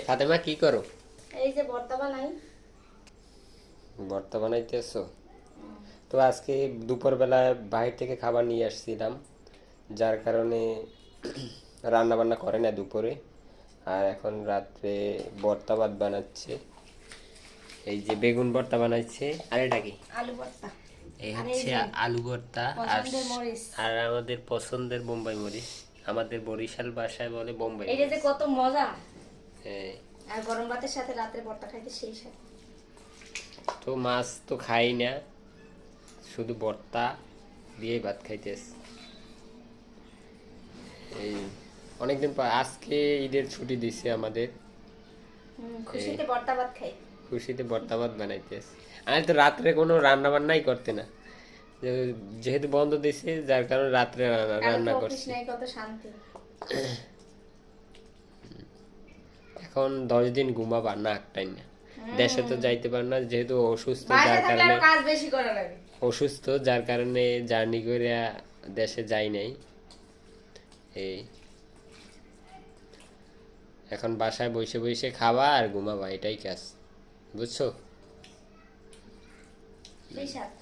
ফাতেমা কি করো? এই যে ভর্তা বানাই। ভর্তা বানাইতেছো? তো আজকে দুপুরবেলা বাইরে থেকে খাবার নিয়ে আসছিলাম, যার কারণে রান্না বান্না করে না দুপুরে। আর এখন রাত্রে ভর্তা ভাত বানাচ্ছে। এই যে বেগুন ভর্তা বানাচ্ছে, আর এটা কি? আলু ভর্তা। এই আর এই হচ্ছে যে আলু ভর্তা। আর পছন্দের মরিচ। আর আমাদের পছন্দের বোম্বাই মরিচ, আমাদের বরিশাল ভাষায় বলে বোম্বাই এইটা যে মরিচ। কত মজা। হ্যাঁ। আর গরম ভাতের সাথে রাত্রে ভর্তা খাইতে সেই সাথে। তো মাছ তো খাই না, শুধু ভর্তা দিয়ে ভাত খাইতেছে। এই অনেকদিন পর আজকে ঈদের ছুটি দিছে আমাদের। এই খুশিতে ভর্তা ভাত খাই। খুশিতে ভর্তা ভাত বানাইতেছে। আর তো রাত্রে কোনো রান্না বান্নাই করতে না, যেহেতু বন্ধ দিছে, যার কারণে রাত্রে কালকে রান্না অফিস করছি। নাই, কত শান্তি। এখন 10 দিন ঘুমাবা না একটাই না। দেশে তো যাইতে পার না, যেহেতু অসুস্থ, বাইরে যার থাকলে কারণে আরো কাজ বেশি করা লাগে। অসুস্থ যার কারণে জার্নি করে দেশে যাই নাই। এই এখন বাসায় বসে বসে খাবা আর ঘুমাবা, এটাই কাজ, বুঝছো? সেই সাথে